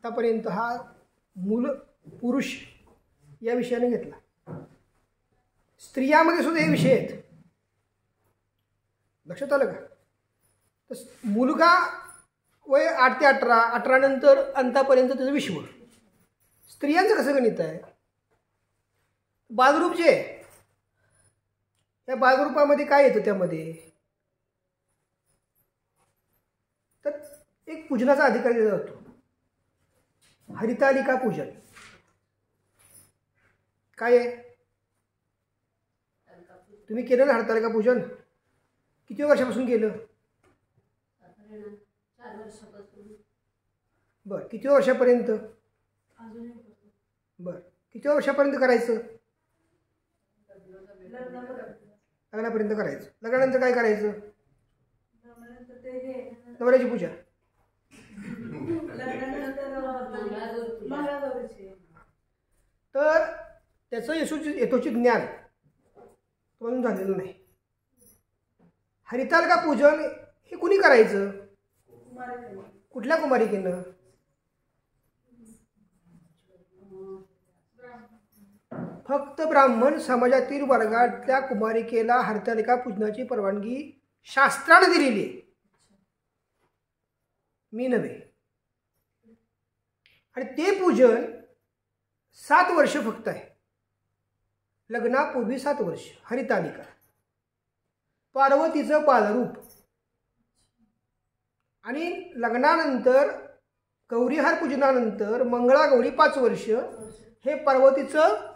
आतापर्यंत हा मूल पुरुष या विषयाने घेतला. स्त्रियामध्ये सुद्धा हे विषय आहेत. लक्षात आलं का? तर मुलगा वय 8 ते 18, 18 नंतर अंतापर्यंत त्याचं विश्व. स्त्रियांचं कसं गणित आहे? बालरूप जे आहे, या बालरूपामध्ये काय येतं? त्यामध्ये तर एक पूजनाचा अधिकार दिला जातो, हरितालिका पूजन. काय आहे? तुम्ही केलं ना हरितालिका पूजन? किती वर्षापासून केलं? 4 वर्षापासून. बरं, किती वर्षापर्यंत? बरं, किती वर्षापर्यंत करायचं? लग्नापर्यंत करायचं. लग्नानंतर काय करायचं? नवऱ्याची पूजा. तर त्याचं यथोचित ज्ञान तुम्हाला झालेलं नाही. हरितालिका पूजन हे कुणी करायचं? कुठल्या कुमारिकेनं? फक्त ब्राह्मण समाजातील वर्गातल्या कुमारिकेला हरितालिका पूजनाची परवानगी शास्त्राने दिलेली आहे, मी नव्हे. आणि ते पूजन 7 वर्ष फक्त आहे. लग्नापूर्वी 7 वर्ष हरितालिका. पार्वतीचं बालरूप. आणि लग्नानंतर गौरीहार पूजनानंतर मंगळागौरी 5 वर्ष हे पार्वतीचं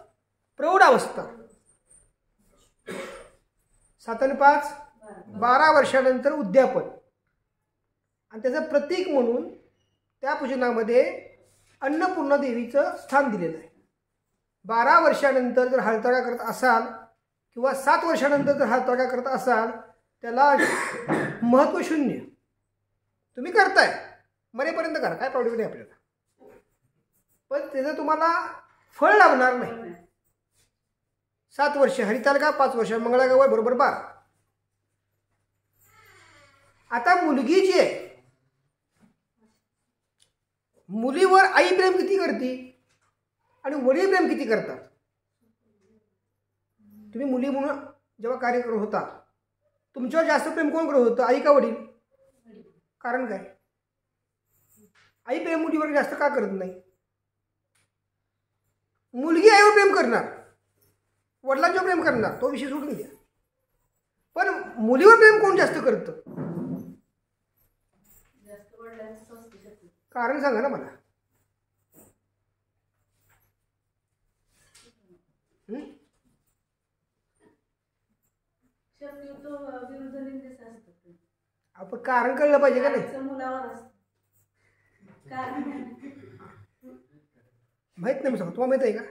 प्रौढावस्था. 7 आणि 5 12 वर्षानंतर उद्यापन. आणि त्याचं प्रतीक म्हणून त्या पूजनामध्ये अन्नपूर्णा देवीचं स्थान दिलेलं आहे. 12 वर्षानंतर जर हरताळका करत असाल किंवा 7 वर्षानंतर जर हरताळका करत असाल त्याला महत्त्व शून्य. तुम्ही करताय, मरेपर्यंत करा, काय प्रॉब्लेम नाही आपल्याला. पण त्याचं तुम्हाला फळ लाभणार नाही. 7 वर्ष हरितालिका, 5 वर्ष मंगळागौर, बरोबर 12. आता मुलगी जी आहे, मुलीवर आई प्रेम किती करते आणि वडील प्रेम किती करतात? तुम्ही मुली म्हणून जेव्हा कार्य करत होता तुमच्यावर जास्त प्रेम कोण करत होतं, आई का वडील? कारण काय? आई प्रेम मुलीवर जास्त का करत नाही? मुलगी आईवर प्रेम करणार, वडिलांच्यावर प्रेम करणार, तो विषय सोडून द्या. पण मुलीवर प्रेम कोण जास्त करतं? कारण सांगा ना मला. आपण कारण कळलं पाहिजे का नाही? माहित नाही. सांगा, तुम्हाला माहित आहे का?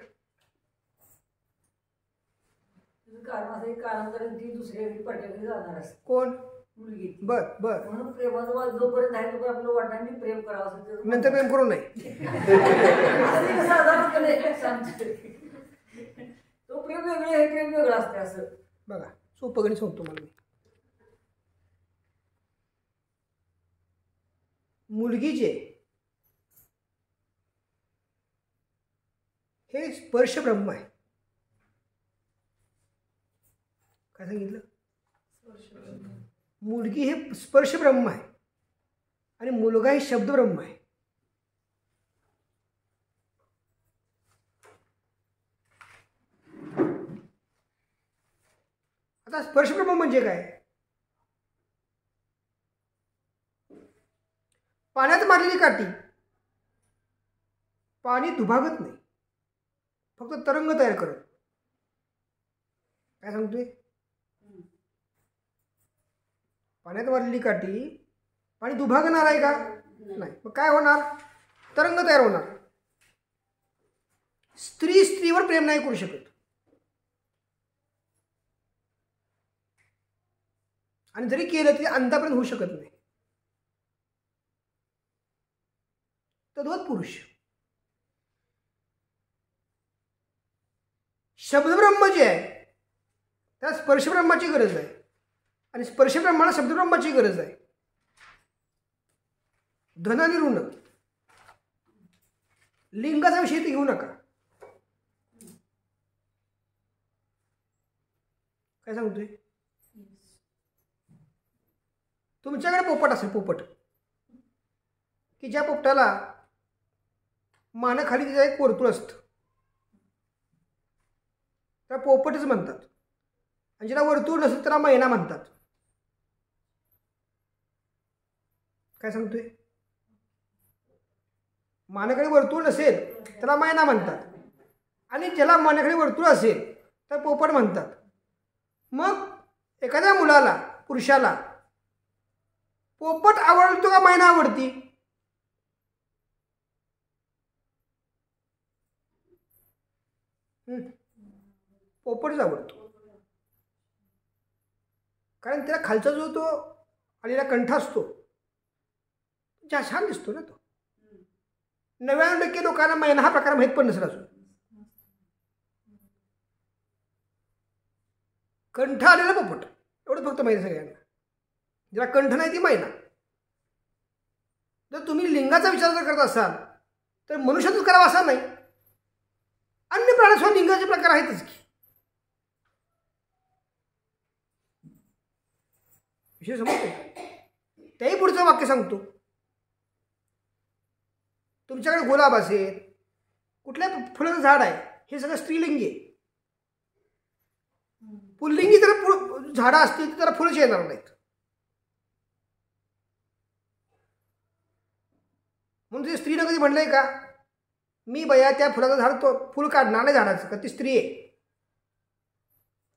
कारण करून ती दुसऱ्या पट्ट्याकडे जाणार असते. कोण? मुलगी. बर बर. म्हणून प्रेमाचं जोपर्यंत आहे तोपर्यंत आपल्या वडिलांनी प्रेम करावं, नंतर प्रेम करू नये. तो प्रेम वेगळे, हे प्रेम वेगळं असते. असं बघा, सोपं गणित सांगतो मला मी. मुलगी जे हे स्पर्श ब्रह्म आहे. काय सांगितलं? मुलगी हे स्पर्श ब्रह्म आहे आणि मुलगा हे शब्द ब्रह्म आहे. आता स्पर्श ब्रह्म म्हणजे काय? पाण्यात मारलेली काठी पाणी दुभागत नाही, फक्त तरंग तयार करत. काय सांगतोय? पाण्यात मारलेली काठी पाणी दुभागणार आहे का? नाही. मग काय होणार? तरंग तयार होणार. स्त्री स्त्रीवर प्रेम नाही करू शकत. आणि जरी केलं तरी अंतापर्यंत होऊ शकत नाही. तद्वत पुरुष शब्दब्रह्म जे आहे त्या स्पर्शब्रह्माची गरज आहे आणि स्पर्शब्रह्माला शब्दब्रह्माची गरज आहे. धन आणि ऋण लिंगाचा विषय तर घेऊ नका. काय सांगतोय? तुमच्याकडे पोपट असेल, पोपट की ज्या पोपटाला मानाखाली तिचं एक वर्तुळ असतं, त्याला पोपटच म्हणतात. आणि ज्याला वर्तुळ नसेल त्याला मैना म्हणतात. काय सांगतोय? मानाखाली वर्तुळ नसेल त्याला मैना म्हणतात, आणि ज्याला मानाखाली वर्तुळ असेल तर पोपट म्हणतात. मग एखाद्या मुलाला, पुरुषाला पोपट आवडतो का मैना आवडती? पोपटच आवडतो. कारण त्याला खालचा जो तो आलेला कंठ असतो छान दिसतो ना तो. 99% लोकांना मैना हा प्रकार माहीत पण नसेल. असून कंठ आलेला पोपट एवढं फक्त माहिती सगळ्यांना. ज्याला कंठ नाही ती मैना. जर तुम्ही लिंगाचा विचार जर करत असाल तर मनुष्यातच करावा असा नाही, अन्य प्राण्यासुद्धा लिंगाचे प्रकार आहेतच की. विषय समजतो? त्याही पुढचं वाक्य सांगतो. तुमच्याकडे गुलाब असेल, कुठल्या फुलाचं झाड आहे, हे सगळं स्त्रीलिंगी आहे. पुल्लिंगी जर झाडं असतील तर त्याला फुलंच येणार नाहीत. म्हणून ते स्त्रीनं कधी म्हणलंय का, मी बया त्या फुलाचं झाड तो फुल काढणार नाही झाडाचं, का ती स्त्री आहे,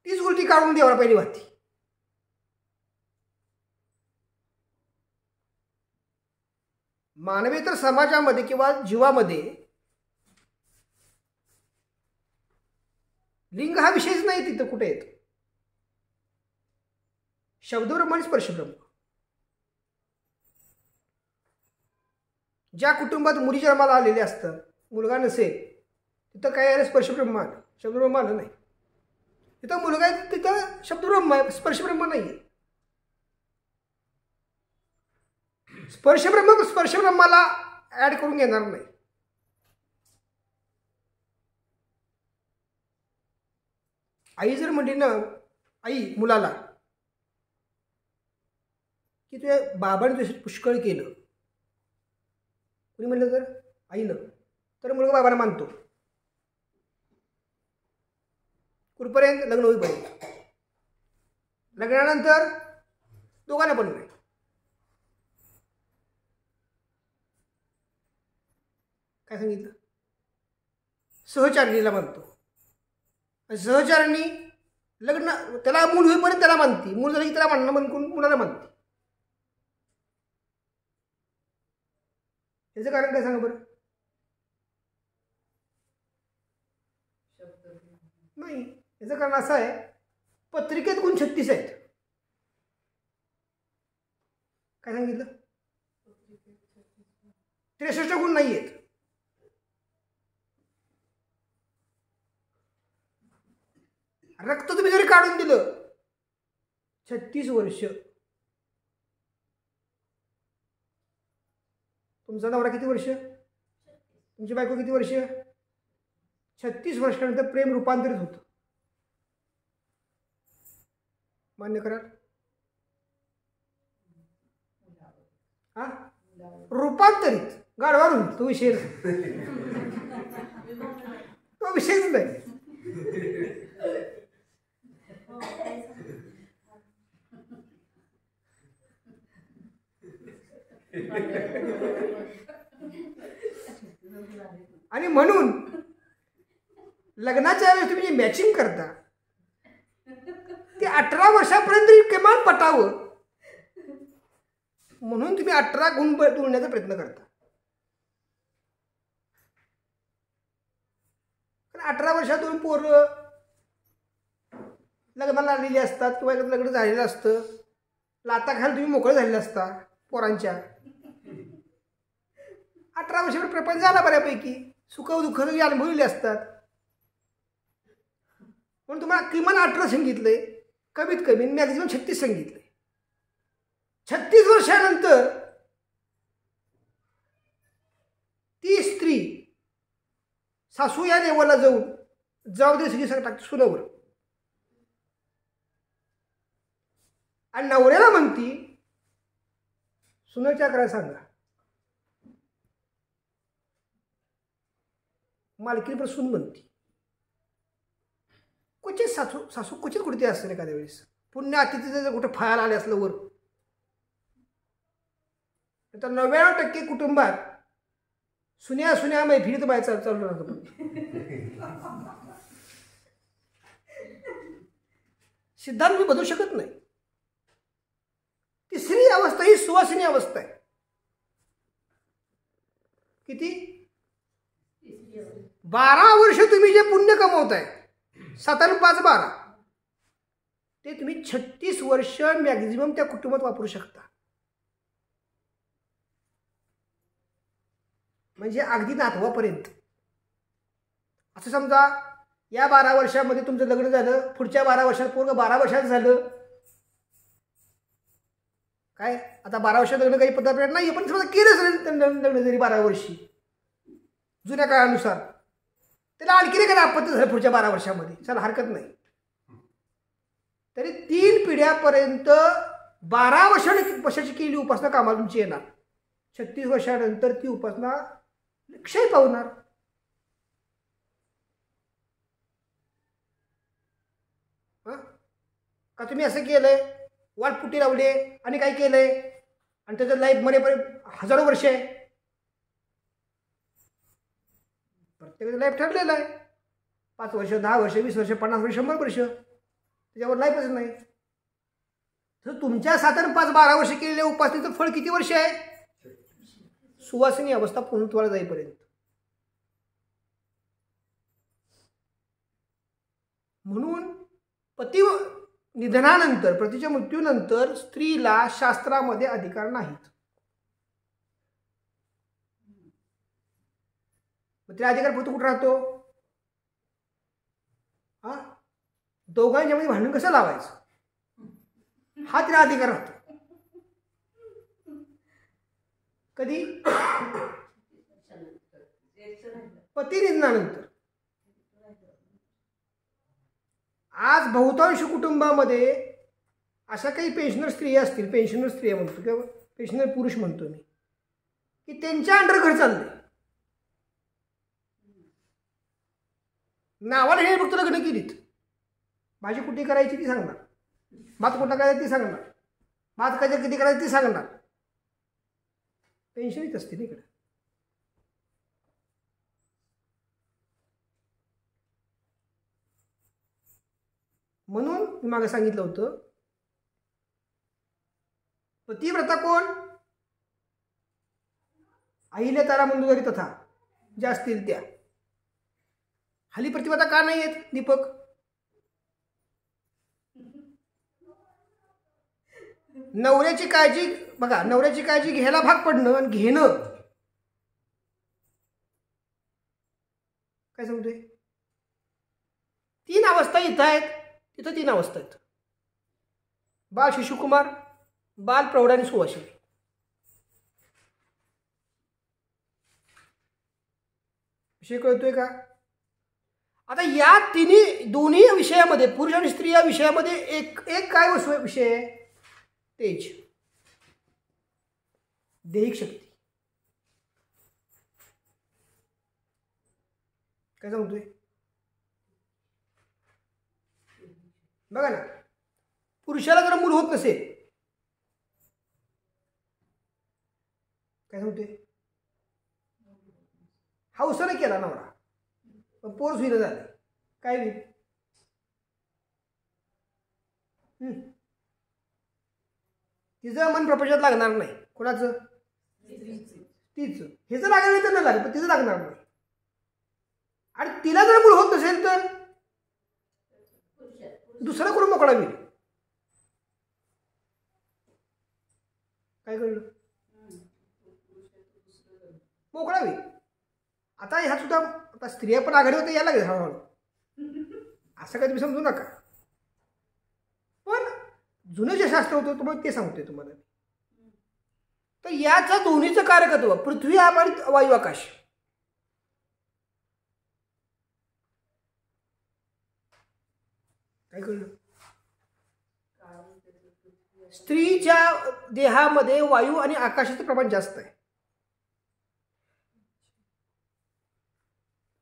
तीच उलटी काढून द्यावा पहिली वाती. मानवेतर समाजामध्ये किंवा जीवामध्ये लिंग हा विषयच नाही तिथं कुठे येतो. शब्दब्रह्म आणि स्पर्शब्रह्म. ज्या कुटुंबात मुली जन्माला आलेले असतात, मुलगा नसेल तिथं काय आलं? स्पर्शब्रह्म आलं, शब्दब्रह्म आलं नाही. तिथं मुलगा आहे तिथं शब्दब्रह्म आहे, स्पर्शब्रह्म नाही आहे. स्पर्शब्रह्माला ऍड करून घेणार नाही. आई जर म्हणली ना, आई मुलाला की तुझ्या बाबाने तुझ्यासाठी पुष्कळ केलं, कुणी म्हणलं तर आईनं, तर मुलगा बाबाला मानतो कुठपर्यंत? लग्न होईपर्यंत. लग्नानंतर दोघांना पण नाही. काय सांगितलं? सहचारिणीला मानतो. सहचारिणी लग्न त्याला मूल होईपर्यंत त्याला मानती, मूल झालं की त्याला मानणं म्हणून मुलाला मानते. याचं कारण काय सांगा बरं? नाही, याचं कारण असं आहे, पत्रिकेत गुण 36 आहेत. काय सांगितलं? 63 गुण नाही आहेत. रक्त तुम्ही जरी काढून दिलं 36 वर्ष, तुमचा नवरा किती वर्ष, तुमची बायको किती वर्ष, 36 वर्षानंतर प्रेम रूपांतरित होतं. मान्य कराल? हा, रूपांतरित. गाढवावर होईल तो विषय, तो विषयच नाही. आणि म्हणून लग्नाच्या वेळेस तुम्ही जे मॅचिंग करता ते 18 वर्षापर्यंत किमान पटावं म्हणून तुम्ही 18 गुण जुळण्याचा प्रयत्न करता. 18 वर्षातून पोरं लग्नाला आलेली असतात किंवा लग्न झालेलं असतं, लाता खायला तुम्ही मोकळे झालेले असता पोरांच्या. 18 वर्षावर प्रपंच झाला बऱ्यापैकी, सुख दुःख सगळी अनुभवलेली असतात. म्हणून तुम्हाला किमान 18 सांगितलंय, कमीत कमी मॅक्झिमम 36 सांगितलंय. 36 वर्षानंतर ती स्त्री सासू या लेवलला जाऊन जबाबदारी सगळी टाकते सुनावर, आणि नवऱ्याला म्हणती सुनेच्या करायला सांगा, मालकीने पण सून म्हणती. क्वचित सासू क्वचित कुठे असते एखाद्या वेळेस पुण्य अतिथीचं जर कुठे फायला आले असलं वर, तर 99% कुटुंबात सुन्या मैफिलीत बाहेर चालू राहतं. सिद्धांत मी बदलू शकत नाही. तिसरी अवस्था ही सुवासिनी अवस्था आहे. किती? 12 वर्ष तुम्ही जे पुण्य कमवताय, 7 आणि 5 12, ते तुम्ही 36 वर्ष मॅक्झिमम त्या कुटुंबात वापरू शकता. म्हणजे अगदी नातवापर्यंत. असं समजा या 12 वर्षामध्ये तुमचं लग्न झालं, पुढच्या 12 वर्षात पोरगं 12 वर्षात झालं, काय आता 12 वर्षात लग्न काही पद्धत नाही, पण समजा केलंच लग्न जरी 12 वर्षी जुन्या काळानुसार, त्याला आणखी काही आपत्ती झालं पुढच्या 12 वर्षामध्ये, चला हरकत नाही, तरी 3 पिढ्यापर्यंत 12 वर्षाची केलेली उपासना कामाला तुमची येणार. 36 वर्षानंतर ती उपासना क्षय पावणार. का तुम्ही असं केलंय, वाटपुटी लावली आणि काय केलंय, आणि त्याचं लाईफ मरेपर्यंत हजारो वर्ष आहे. प्रत्येकाचं लाईफ ठरलेलं आहे, 5 वर्ष, 10 वर्ष, 20 वर्ष, 50 वर्ष, 100 वर्ष, त्याच्यावर लाईफच नाही. तर तुमच्या 7 आणि 5 12 वर्ष केलेल्या उपासनेचं फळ किती वर्ष आहे? सुवासिनी अवस्था पूर्णत्वाला जाईपर्यंत. म्हणून पती निधनानंतर, पतीच्या मृत्यूनंतर स्त्रीला शास्त्रामध्ये अधिकार नाहीत. मग तिला अधिकार फक्त कुठं राहतो? दोघांच्यामध्ये भांडण कसं लावायचं हा तिला अधिकार राहतो. कधी? पती निधनानंतर. आज बहुतांश कुटुंबामध्ये अशा काही पेन्शनर स्त्रिया असतील, पेन्शनर स्त्रिया म्हणतो किंवा पेन्शनर पुरुष म्हणतो मी, की त्यांच्या अंडर घर चाललंय. नावाला हे फक्त लग्न केलीत, भाजी कुठे करायची ती सांगणार, भात कुठं करायचं ती सांगणार, भात किती करायचं ती सांगणार. पेन्शनच असते ना इकडे. म्हणून मी मागे सांगितलं होतं, पतिव्रता कोण? अहिल्या तारा मंदोदरी तथा ज्या असतील त्या. हल्ली प्रतिव्रता का नाही आहेत दीपक? नवऱ्याची काळजी बघा, नवऱ्याची काळजी घ्यायला भाग पडणं आणि घेणं काय सांगतोय? 3 अवस्था इथं आहेत, तिथं 3 अवस्था आहेत. बाल, शिशुकुमार, बाल, प्रौढ आणि सुवासिनी. विषय कळतोय का? आता या दोन्ही विषयामध्ये, पुरुष आणि स्त्री या विषयामध्ये एक काय विषय आहे? तेज, दैहिक शक्ती. काय सांगतोय? बघा ना, पुरुषाला जर मूल होत नसेल, काय सांगतोय? हौसाने केला नवरा, पण पोर सुईला झालं, काय होईल? तिचं मन प्रपंचात लागणार नाही. कोणाचं? तिचं. हेच लागणार नाही तर न लागेल, पण तिचं लागणार नाही. आणि तिला जर मूल होत नसेल तर दुसरा करून मोकळा होईल. काय कळलं? मोकळा होईल. आता ह्या सुद्धा आता स्त्रिया पण आघाडी होते, यायला लागेल हळूहळू, असं काय तुम्ही समजू नका. पण जुनं जे शास्त्र होतं तुम्हाला ते सांगतोय तुम्हाला. तर याचं दोन्हीचं कारकत्व, पृथ्वी आणि वायू आकाश, काय कळलं? स्त्रीच्या देहामध्ये वायू आणि आकाशाचं प्रमाण जास्त आहे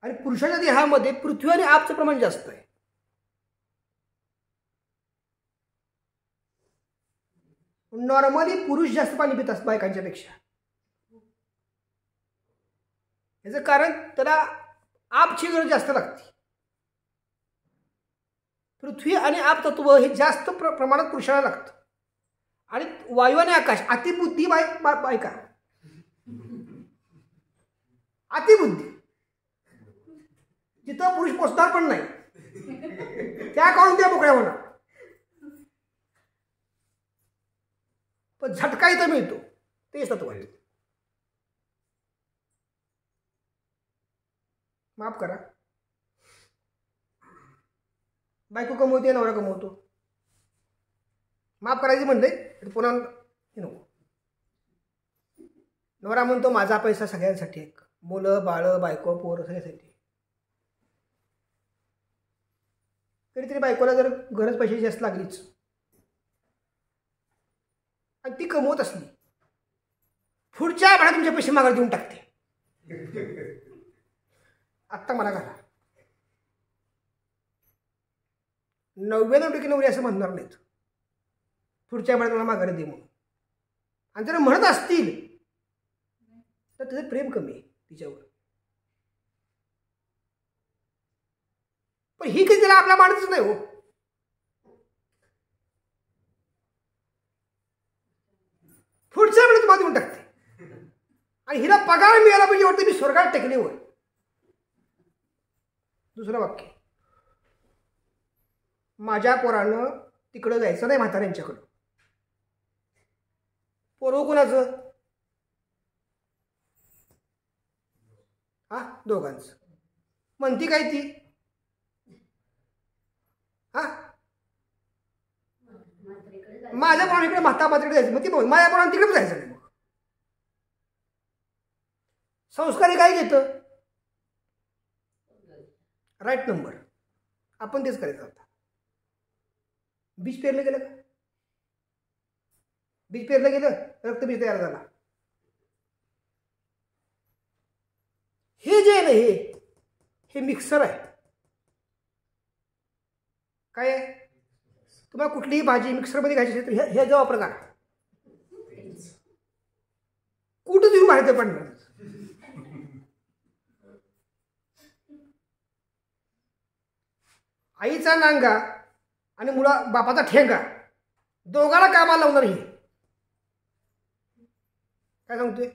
आणि पुरुषाच्या देहामध्ये पृथ्वी आणि आपचं प्रमाण जास्त आहे. नॉर्मली पुरुष जास्त पाणी पित असतात बायकांच्या पेक्षा. याचं कारण त्याला आपची गरज जास्त लागते. पृथ्वी आणि आप तत्व हे जास्त प्रमाणात पुरुषाला लागतं आणि वायू आणि आकाश अतिबुद्धी बायका. अतिबुद्धी जिथं पुरुष पोचणार पण नाही त्या काढून त्या मोकळ्या होणार. पण झटका इथं मिळतो ते तत्व आहे. माफ करा, बायको कमवते नवरा कमवतो. माफ करायची म्हणते पुन्हा नको. नवरा म्हणतो माझा पैसा सगळ्यांसाठी आहे, मुलं बाळं बायको पोरं सगळ्यासाठी. तरी बायकोला जर गरज पैशाची जास्त लागलीच आणि ती कमवत असली, पुढच्या महिन्यात तुमचे पैसे माघार देऊन टाकते. आत्ता मला घाला. 99% नवरी असं म्हणणार नाहीत पुढच्या महिन्यात मला माघार दे म्हणून. आणि जर म्हणत असतील तर त्याचं प्रेम कमी आहे तिच्यावर. पण ही कधी त्याला आपला मानतच नाही हो. पुढच्या वेळेस तुम्हाला देऊन टाकते आणि हिला पगार मिळाला म्हणजे वाटतं मी स्वर्गात टेकलीवर. दुसरं वाक्य, माझ्या पोरानं तिकडं जायचं नाही म्हाताऱ्यांच्याकडं. पोरं कोणाचं? हा, दोघांचं. म्हणती काय ती? हा, माझ्या पोरानं इकडे म्हाताऱ्याकडे जायचं. मग ती माझ्या पोरानं तिकडे जायचं नाही. मग संस्कारी काय घेतं? Right number. आपण तेच करायचं. आता बीज पेरलं गेलं का? बीज पेरलं गेलं, रक्तबीज तयार झाला. हे जे आहे ना, हे मिक्सर आहे. काय आहे? तुम्हाला कुठलीही भाजी मिक्सरमध्ये घ्यायची असेल तर हे जो वापर करा. कुठं तुम्ही माहिती पडणार. आईचा नांगा आणि बापाचा ठेंगा दोघाला कामाला लावणार. हे काय सांगतोय?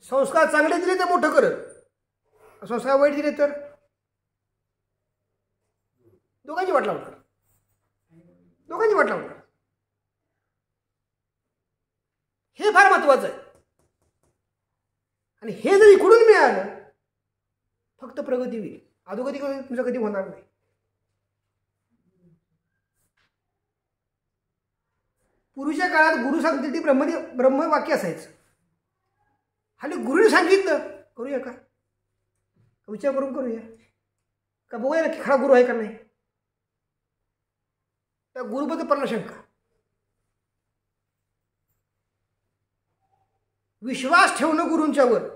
संस्कार चांगले दिले तर मोठं करत, संस्कार वाईट दिले तर दोघांची वाट लावणार. दोघांची वाट लावणार. हे फार महत्वाचं आहे. आणि हे जर इकडून मिळालं फक्त प्रगती होईल. अधोगती तुमचं कधी होणार नाही. पूर्वीच्या काळात गुरु सांगतील ती ब्रह्मवाक्य असायचं. हल्ली गुरुने सांगितलं करूया का? विचार करून करूया का? बघूया ना की खरा गुरु आहे का नाही. त्या गुरुबद्दल पडला शंका. विश्वास ठेवणं गुरूंच्यावर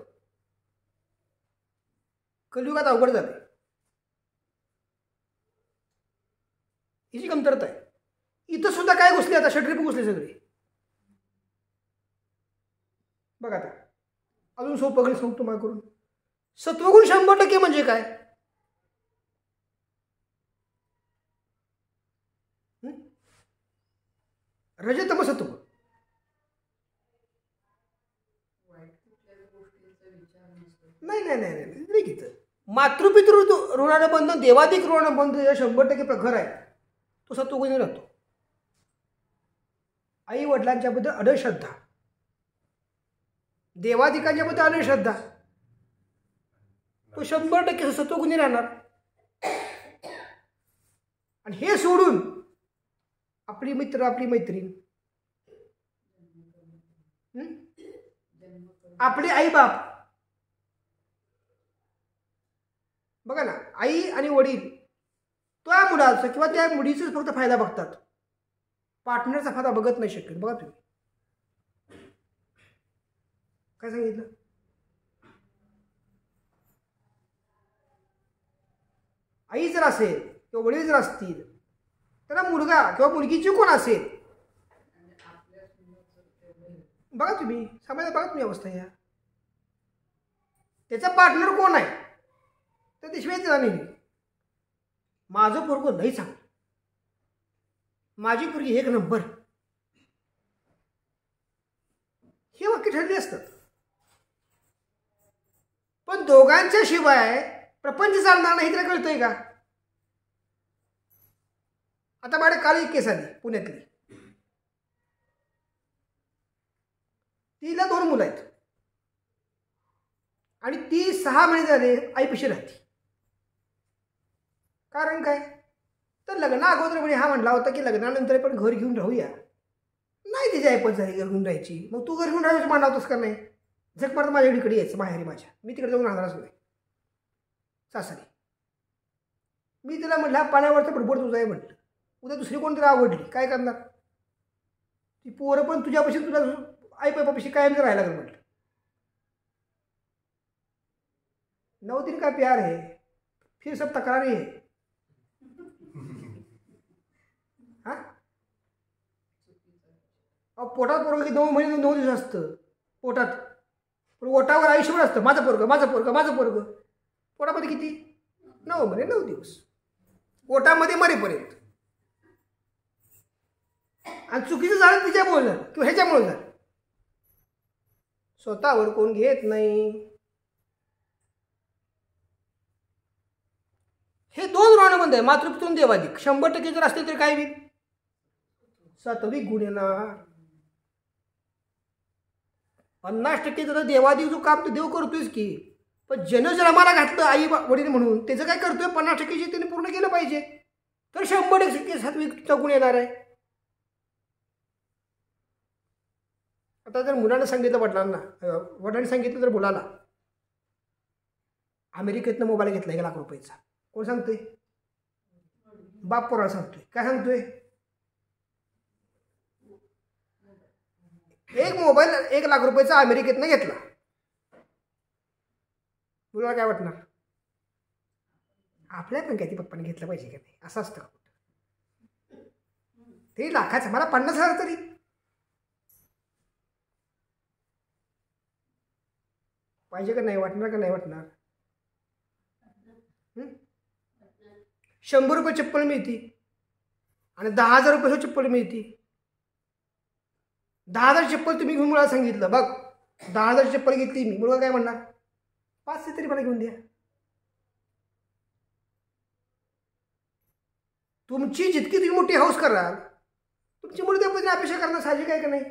कलियुगात अवघड झालं. हिची कमतरता आहे. इथं सुद्धा काय घुसले, आता षड्रिप घुसले सगळे. बघा आता अजून सोपं गणित सांगतो तुम्हाला करून. सत्वगुण 100% म्हणजे काय? रजतमसत्व. नाही नाही नाही नाही घेतं. मातृपितृ ऋणानं बंधन, देवाधिक ऋणानं बंधन 100% प्रखर आहे. तो सत्वगुणी राहतो. आई वडिलांच्या बद्दल अढळ श्रद्धा, देवाधिकांच्या बद्दल अढळ श्रद्धा, तो 100% सत्वगुणी राहणार. आणि हे सोडून आपली मित्र आपली मैत्रीण, आपले आई बाप, बघा ना, आई आणि वडील त्या मुलाचा किंवा त्या मुलीचाच फक्त फायदा बघतात, पार्टनरचा फायदा बघत नाही शक्य. बघा तुम्ही काय सांगितलं. आई जर असेल किंवा वडील जर असतील, त्याला मुलगा किंवा मुलगीची कोण असेल, बघा तुम्ही समाजात बघा तुम्ही अवस्था या, त्याचा पार्टनर कोण आहे तर त्याशिवाय त्याला नाही. माझं पोरगं नाही सांग, माझी पोरगी एक नंबर, हे वाक्य ठरली असतात. पण दोघांच्या शिवाय प्रपंच चालणार नाही त्याला कळतंय का. आता माझ्या काल एक केस आली पुण्यातली, तिला 2 मुलं आहेत आणि ती 6 महिने झाले आईपाशी राहते. कारण काय तर लग्ना अगोदर म्हणजे हा म्हणला होता की लग्नानंतर पण घर घेऊन राहूया. नाही तिची ऐपत झाली घर घेऊन राहायची, मग तू घर घेऊन राहायचं मांडा होतोस का नाही. झक मारत माझ्या इकडे यायचं माहेरी माझ्या, मी तिकडे जाऊन राहणारच नाही सासरी. मी तिला म्हटलं पाण्यावरचा बडबड तुझा आहे म्हटलं, उद्या दुसरी कोणतरी आवडली काय करणार. ती पोरं पण तुझ्यापाशी तुला आई बापापाशी कायम राहायला लागलं म्हटलं. 9 दिन का प्यार है फिर सब तक्रारी है. हा पोटात पोरग 9 महिने 9 दिवस असतं पोटात, पण ओटावर आयुष्यभर असतं माझं पोरगं माझं पोरगं माझं पोरगं. पोटामध्ये किती 9 महिने 9 दिवस, ओटामध्ये मरेपर्यंत. आणि चुकीचं झालं तिच्यामुळे झालं किंवा ह्याच्यामुळे झालं, स्वतःवर कोण घेत नाही. हे 2 ऋणानुबंध आहे, मातृत्व देवाधिक. 100% जर असते तरी काय होईल, सात्विक गुण येणार. 50% जर देवाधिक जो काम तो देव करतोयच की, पण जन जर आम्हाला घातलं आई वडील म्हणून त्याचं काय करतोय 50% त्याने पूर्ण केलं पाहिजे, तर 100% सात्विकचा गुण येणार आहे. आता जर मुलांना सांगितलं वडिलांनी सांगितलं तर मुलाला अमेरिकेतनं मोबाईल घेतला 1 लाख रुपयाचा, कोण सांगतोय, बाप पोराला सांगतोय. काय सांगतोय, एक मोबाईल 1 लाख रुपयाचा अमेरिकेतनं घेतला, मुलाला काय वाटणार, आपल्या पण काय ती पप्पाने घेतलं पाहिजे का नाही असं असतं. ते लाखाचं मला 50,000 तरी पाहिजे का नाही वाटणार का नाही वाटणार. 100 रुपये चप्पल मिळती आणि 10,000 रुपये चप्पल मिळती. 10,000 चप्पल तुम्ही घेऊन मला सांगितलं बघ 10,000 चप्पल घेतली मी, मुलगा काय म्हणणार 500 तरी मला घेऊन द्या. तुमची जितकी तुम्ही मोठी हाऊस कराल तुमची मुलं त्या पद्धतीने अपेक्षा करणं साहजिक आहे का नाही.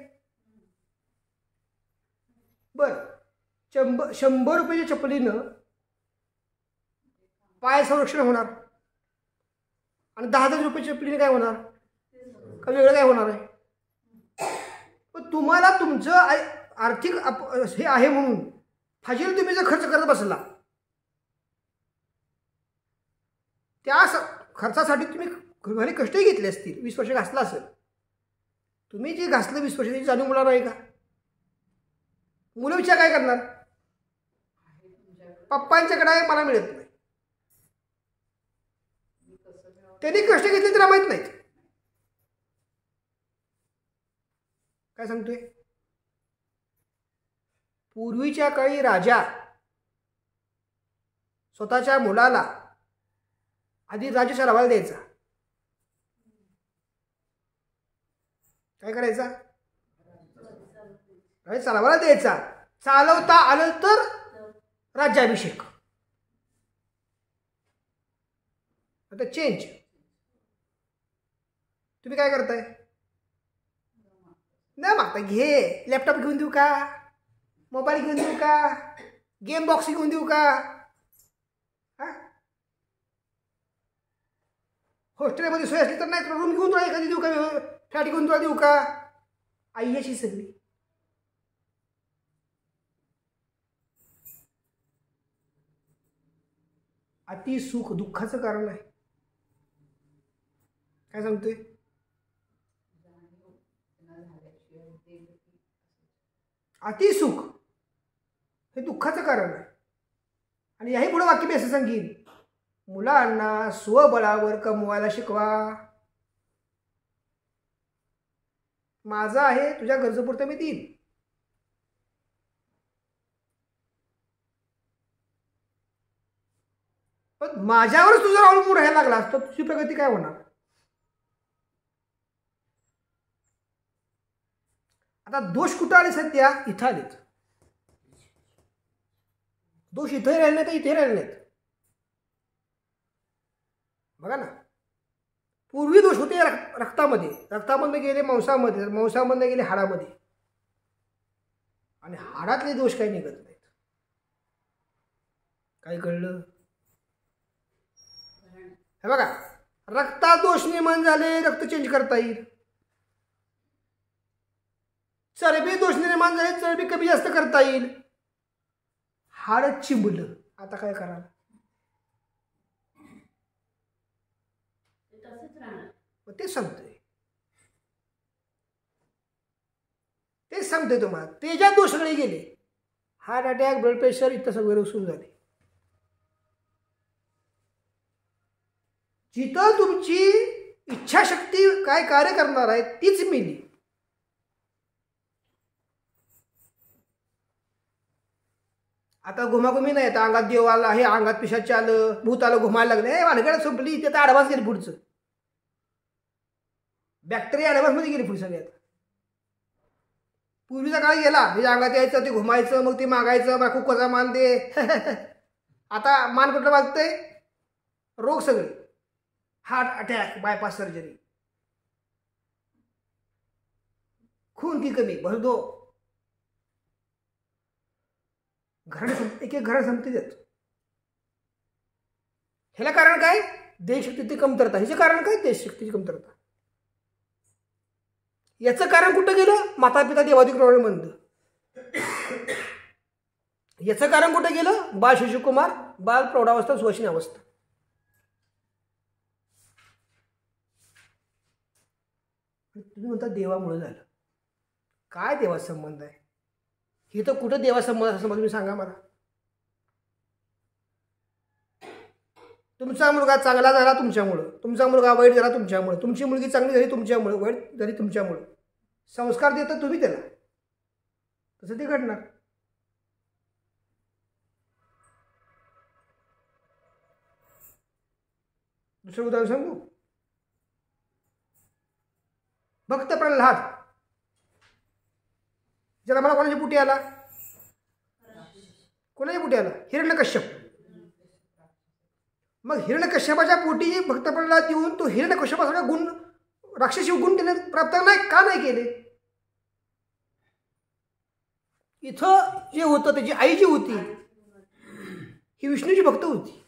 बरं 100 रुपयाच्या चप्पलीनं पाय संरक्षण होणार आणि 10,000 रुपयाच्या चप्पलीने काय होणार का वेगळं काय होणार आहे. पण तुम्हाला तुमचं आर्थिक हे आहे म्हणून फाजील तुम्ही जर खर्च करत बसला, त्या खर्चासाठी तुम्ही घरी कष्टही घेतले असतील, 20 वर्ष घासला असेल, तुम्ही जे घासलं 20 वर्ष त्याची जाणीव मुलाला आहे का. मुलं विचार काय करणार, पप्पांच्याकडे आहे मला मिळत नाही, त्यांनी कष्ट घेतले त्याला माहित नाहीत. काय सांगतोय, पूर्वीच्या काळी राजा स्वतःच्या मुलाला आधी राज्य चालवायला द्यायचा. काय करायचा, राज्य चालवायला द्यायचा. चालवता आलं तर राज्याभिषेक. आता चेंज तुम्ही काय करताय, नाही मागता घे, लॅपटॉप घेऊन देऊ का, मोबाईल घेऊन देऊ का, गेम बॉक्स घेऊन देऊ का, हॉस्टेलमध्ये सोय असली तर नाही तर रूम घेऊन तुला एखादी देऊ का, फ्लॅट घेऊन तुला देऊ का. आई अशी सगळी. अति सुख दुःखाचं कारण आहे. काय सांगतोय? अतिसुख हे दुःखाचं कारण आहे. आणि याही पुढे वाक्य मी असं सांगेन, मुलांना स्वबळावर कमवायला शिकवा. माझं आहे, तुझ्या गरजेपुरतं मी देईन. पण माझ्यावरच तुझा अवलंबून राहायला लागलास तर तुझी प्रगती काय होणार? आता दोष कुठं आले सध्या? इथं आलेत. दोष इथे राहिले नाही तर इथे राहिले नाहीत. बघा ना, पूर्वी दोष होते रक्तामध्ये, रक्तामधून गेले मांसामध्ये, मांसामधून गेले हाडामध्ये, आणि हाडातले दोष काही निघत नाहीत. काय कळलं? हे बघा, रक्तात दोष निर्माण झाले, रक्त चेंज करता येईल. चरबी दोष निर्माण झाले, चरबी कमी जास्त करता येईल. हाड चिंबलं, आता काय कराल? तेच सांगतोय, तेच सांगतोय तुम्हाला. त्याच्यात दोष सगळे गेले, हार्ट अटॅक, ब्लड प्रेशर इथं सगळे सुरू झाले. जिथं तुमची इच्छाशक्ती काय कार्य करणार आहे तीच मेली. आता घुमाघुमी नाही, आता अंगात देव आला आहे, अंगात पिशाच आलं, भूत आलं, घुमायला लागले, वानगड संपली. ते तर ॲडव्हान्स गेली, पुढचं बॅक्टेरिया ॲडव्हान्समध्ये गेली पुढे सगळ्यात. पूर्वीचा काळ गेला, हे अंगात यायचं, ते घुमायचं, मग ते मागायचं, मला कुकचा मान दे. आता मान कुठलं मागतंय? रोग सगळे, हार्ट अटॅक, बायपास सर्जरी, खून की कमी, भरदो, एक एक घरात संपत्ती देत. ह्याला कारण काय? देशशक्तीची कमतरता. ह्याचे कारण काय? देशशक्तीची कमतरता. याचं कारण कुठं गेलं? माता पिता देवाधिक मंद. याचं कारण कुठं गेलं? बाल शिशुकुमार, बाल प्रौढावस्था, सुवासिनी अवस्था. तुम्ही म्हणता देवामुळे झालं. काय देवा संबंध आहे? हे तर कुठं देवा संबंध असं तुम्ही सांगा मला. तुमचा मुलगा चांगला झाला तुमच्यामुळं, तुमचा मुलगा वाईट झाला तुमच्यामुळे, तुमची मुलगी चांगली झाली तुमच्यामुळे, वाईट झाली तुमच्यामुळे. संस्कार देता तुम्ही त्याला, तसं ते घडणार. दुसरं उदाहरण सांगू. भक्त प्रल्हाद, ज्याला मला कोणाच्या पुटी आला? कोणाच्या पुटी आला? हिरण्यकश्यप. मग हिरण्यकश्यपाच्या पोटी भक्त प्रल्हाद येऊन तो हिरण्यकश्यपाचा गुण, राक्षसी गुण त्याने प्राप्त नाही का नाही केले? इथं जे होतं, त्याची आई जी होती ही विष्णूची भक्त होती.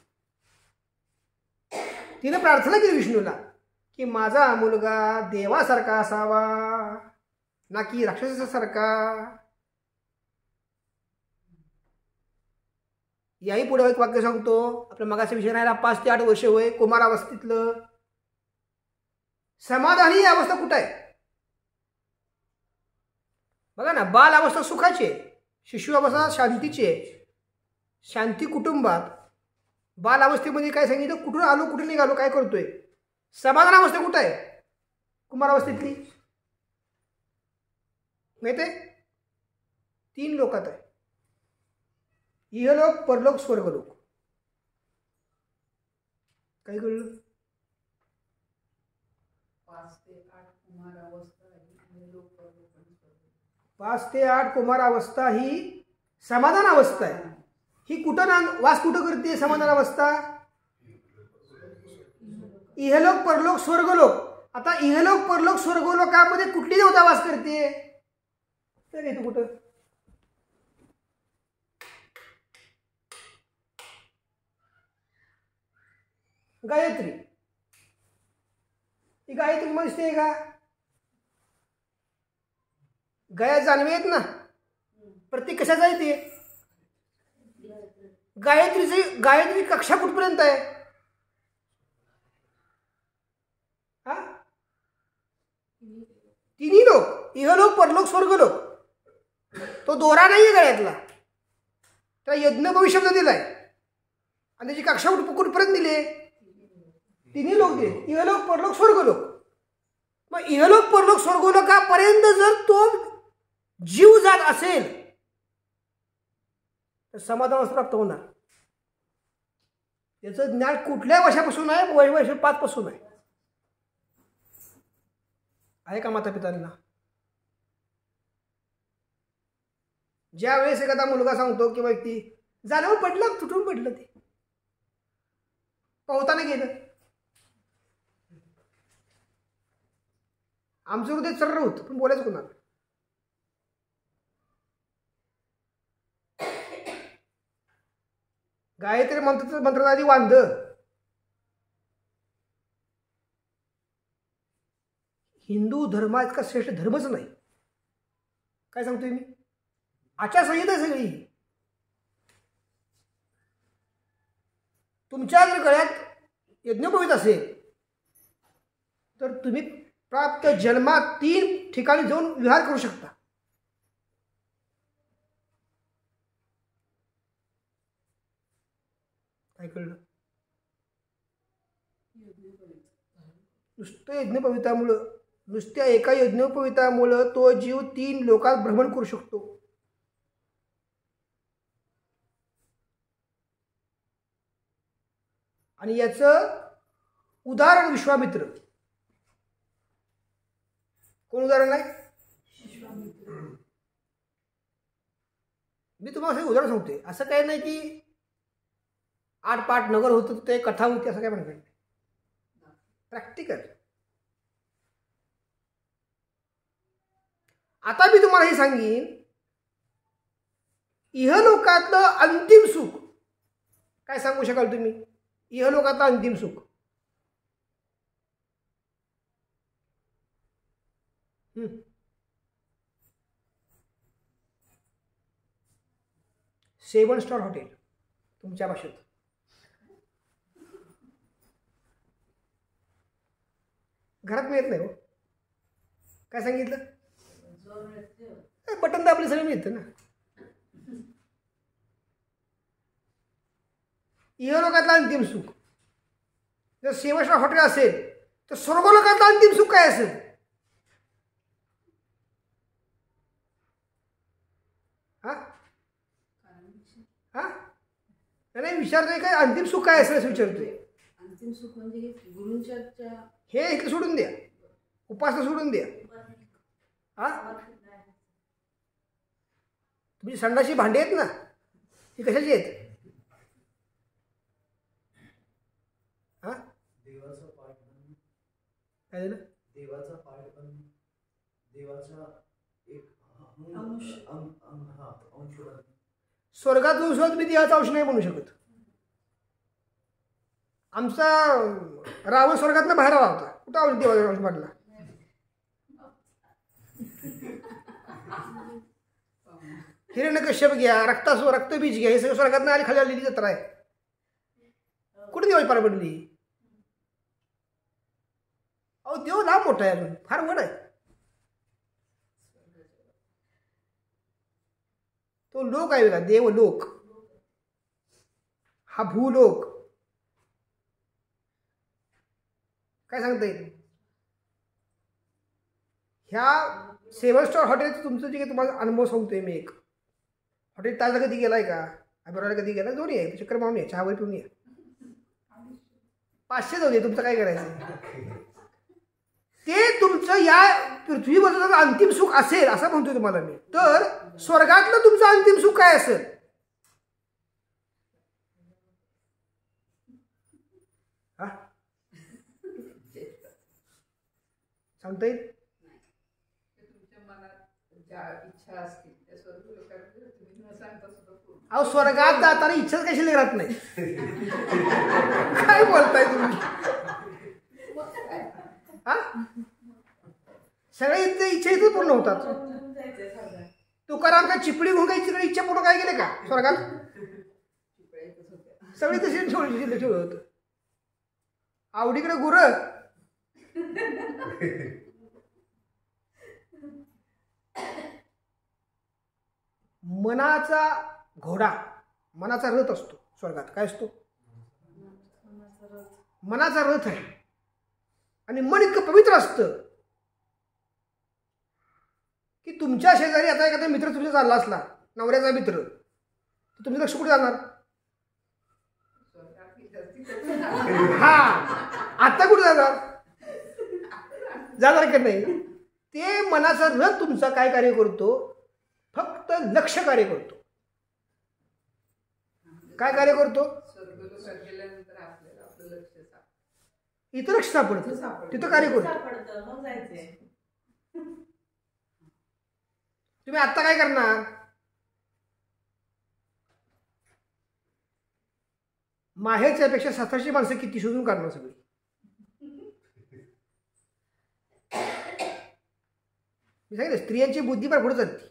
तिने प्रार्थना केली विष्णूला की माझा मुलगा देवासारखा असावा, ना की राक्षसासारखा. याही पुढे एक वाक्य सांगतो. आपल्या मगाचा विषय राहिला 5 ते 8 वर्ष वय, कुमारावस्थेतलं. समाधानी अवस्था कुठं आहे? बघा ना, बाल अवस्था सुखाची आहे, शिशु अवस्था शांतीची आहे. शांती कुटुंबात. बाल अवस्थेमध्ये काय सांगितलं? कुठून आलो, कुठून निघालो, काय करतोय. समाधान अवस्था कुठं आहे? कुमारावस्थेतली. माहिती आहे? 3 लोकात आहे, इहलोक, परलोक, स्वर्गलोक. काय कळलं? 5 ते 8 कुमार अवस्था ही समाधान अवस्था आहे. ही कुठं वास कुठं करते समाधान अवस्था? इहलोक, परलोक, स्वर्गलोक. आता इहलोक, परलोक, स्वर्गलोकामध्ये कुठली देवता वास करते? तर येतो कुठं? गायत्री. ही गायत्री तुम्हाला दिसते का? गया जाणवे आहेत ना, प्रतीक कशाचा आहे ते? गायत्री कक्षा कुठपर्यंत आहे? हा, इहलोक परलोक स्वर्गलोक, तो दोरा नाही आहे गळ्यातला, त्याला यज्ञ भविष्य दिलाय आणि त्याची कक्षा कुठपर्यंत दिली? तिन्ही लोक दिले, इहलोक परलोक स्वर्गलोक. मग इहलोक परलोक स्वर्गलोकापर्यंत जर तो जीव जात असेल तर समाधान प्राप्त होणार. याचं ज्ञान कुठल्या वर्षापासून आहे? वर्ष 5 पासून आहे का माता पितांना? ज्या वेळेस एखादा मुलगा सांगतो की व्यक्ती झाल्यावर पडलं, तुटून पडलं, ते पोहताना गेलं. आमचं हृदय चर्र होतं, पण बोलायचं कोणाला? गायत्री मंत्राचा आधी वांध, हिंदू धर्म इतका श्रेष्ठ धर्मच नाही. काय सांगतोय मी? आचारसंहिता सगळी. तुमच्या जर गळ्यात यज्ञोपवीत असेल तर तुम्ही प्राप्त जन्मात 3 ठिकाणी जाऊन विहार करू शकता. काय कळलं? नुसतं यज्ञोपवितामुळं, नुसत्या एका यज्ञोपवितामुळं तो जीव 3 लोकात भ्रमण करू शकतो. आणि याचं उदाहरण विश्वामित्र. कोण उदाहरण आहे? मी तुम्हाला उदाहरण सांगते. असं काही नाही की 8 पाठ नगर होतं ते कथा होती असं काय म्हणत नाही. प्रॅक्टिकल. आता मी तुम्हाला हे सांगेन, इहलोकातलं अंतिम सुख काय सांगू शकाल तुम्ही? इहलोकातलं अंतिम सुख सेवन स्टार हॉटेल तुमच्या भाषेत. घरात मिळत नाही हो. काय सांगितलं? बटन दाबले सगळं मिळतं ना. इहलोकातलं अंतिम सुख जर सेवन स्टार हॉटेल असेल तर स्वर्गलोकातलं अंतिम सुख काय असेल? नाही विचारतोय काय अंतिम सुख काय असेल विचारतोय. अंतिम सुख म्हणजे गुरुंच्या हे इथलं सोडून द्या, उपासना सोडून द्या. तुमची संडाची भांडी आहेत ना, ती कशाची आहेत? काय झालं? देवाचा पाठ पण देवाचा एक अंश. स्वर्गात जाऊन सुद्धा तुम्ही देवाचा अंश नाही म्हणू शकत. आमचा रावण स्वर्गातनं बाहेर आला होता, कुठं अंश देवाचा अंश वाटला? हिरण्यकश्यप घ्या, रक्तबीज घ्या, हे सगळं स्वर्गातनं आली, खाली आलेली जत्रा आहे. कुठे देवाची पार पडली? अहो देव लांब मोठा आहे, अजून फार वड आहे. तो लोक आहे बघा, देवलोक. हा भूलोक. काय सांगता येईल? ह्या 7 स्टार हॉटेलचं तुमचं जे काही तुम्हाला अनुभव सांगतोय मी. एक हॉटेल ताजला कधी गेलाय का? अभिराला कधी गेला? दोन्ही आहे, चक्कर मारून या, चहावर पिऊन या. 500 जाऊ दे, तुमचं काय करायचं ते. तुमचं या पृथ्वीवरचं जर अंतिम सुख असेल असं म्हणतोय तुम्हाला मी, तर स्वर्गातलं तुमचं अंतिम सुख काय असेल? सांगता येईल? अहो स्वर्गात जाताना इच्छाच कशी राहत नाही. काय बोलताय तुम्ही? सगळ्या इच्छा इथं पूर्ण होतात. तुकाराम काय चिपळी घेऊन काही सगळी इच्छा पूर्ण काय केले का स्वर्गात? सगळी तशी ठेवलं होतं. आवडीकडे गुर मनाचा घोडा, मनाचा रथ असतो स्वर्गात. काय असतो? मनाचा रथ आहे. आणि मन इतकं पवित्र असतं की तुमच्या शेजारी आता एखादा मित्र तुमचा चालला असला, नवऱ्याचा मित्र, तर तुमचं लक्ष कुठे जाणार? हा, आता कुठे जाणार? जाणार की नाही? ते मनाचा रथ तुमचा काय कार्य करतो? फक्त लक्ष कार्य करतो. काय कार्य करतो? इथं लक्ष सापडतं, तिथं कार्य करतो. तुम्ही आता काय करणार? माहेरच्या पेक्षा सासरची माणसं किती शोधून काढणार सगळी. मी सांगितलं स्त्रियांची बुद्धी फार पुढे चालते.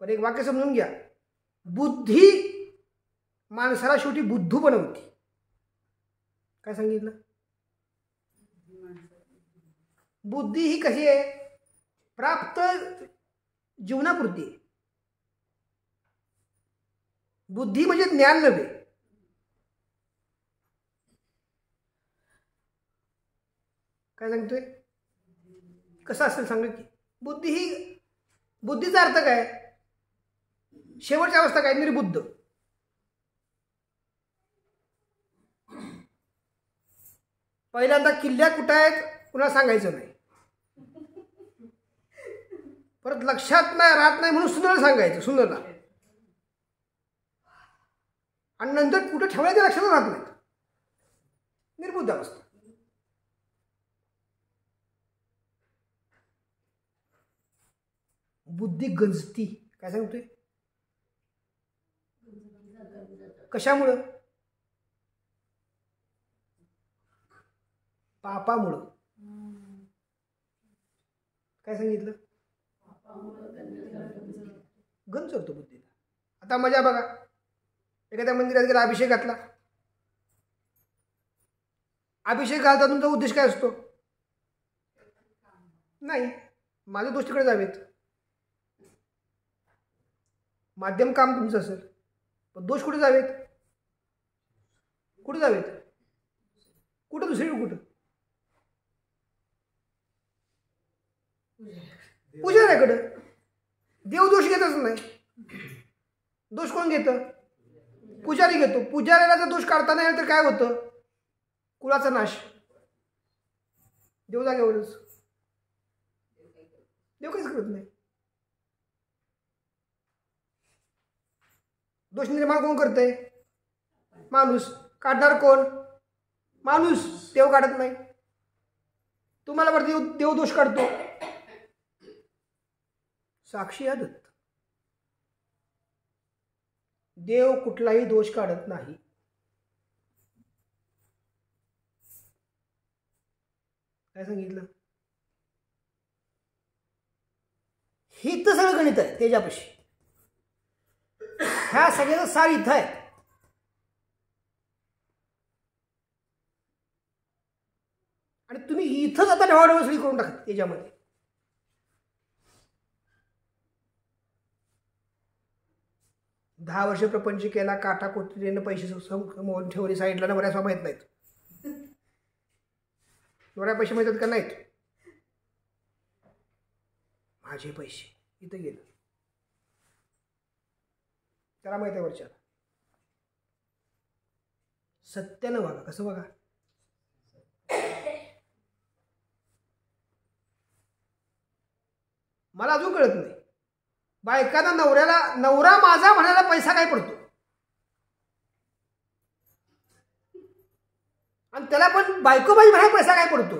पण एक वाक्य समजून घ्या, बुद्धी माणसाला शेवटी बुद्धू बनवते. काय सांगितलं? बुद्धी ही कशी आहे? प्राप्त जीवनापुरती. बुद्धी म्हणजे ज्ञान नव्हे. काय सांगतोय? कसं असेल सांगा की? बुद्धी ही, बुद्धीचा अर्थ काय? शेवटची अवस्था काय? निर्बुद्ध. पहिल्यांदा किल्ल्या कुठं आहेत कुणाला सांगायचं नाही, परत लक्षात नाही राहत नाही म्हणून सुंदरला सांगायचं, सुंदरला, आणि नंतर कुठं ठेवायचं लक्षात राहत नाही. निर्बुद्ध अवस्था. बुद्धी गंजती. काय सांगतोय? कशामुळं? पापामुळं. काय सांगितलं? गंजवतो बुद्धीला. आता मजा बघा, एखाद्या मंदिरात गेला, अभिषेक घातला. अभिषेक घालता तुमचा उद्देश काय असतो? नाही, माझे दोष तिकडे जावेत. माध्यम काम तुमचं असेल, पण दोष कुठे जावेत? कुठे जावेत? कुठं? दुसरीकडे कुठं? पुजाऱ्याकडं. देव दोष घेतच नाही. दोष कोण घेतं? पुजारी घेतो. पुजाऱ्याला जर दोष काढता नाही तर काय होतं? कुळाचा नाश. देव जागेवरच. देव काहीच करत नाही. दोष निर्माण कोण करतंय? माणूस. काढणार कोण? माणूस. देव काढत नाही. तुम्हाला वाटतं देव दोष काढतो? साक्षी आहे दत्त. देव कुठलाही दोष काढत नाही. काय सांगितलं? ही तर सगळं गणित आहे त्याच्यापाशी. ह्या सगळ्याचं सार इथं आहे. आणि तुम्ही इथंच आता ढवाढवसळी करून टाकत त्याच्यामध्ये. दहा वर्ष प्रपंच केला, काटा कोटरीनं पैसे कमवून ठेवले साईडला, नवऱ्या स्वतः माहीत नाहीत. नवऱ्या पैसे मिळतात का? नाहीत. माझे पैसे इथं गेलं, त्याला माहिती आहे वरच्या. सत्यानं वागा. कसं वागा? मला अजून कळत नाही, बायकांना नवरा माझा म्हणायला पैसा काय पडतो? आणि त्याला पण बायको बाई म्हणायला पैसा काय पडतो?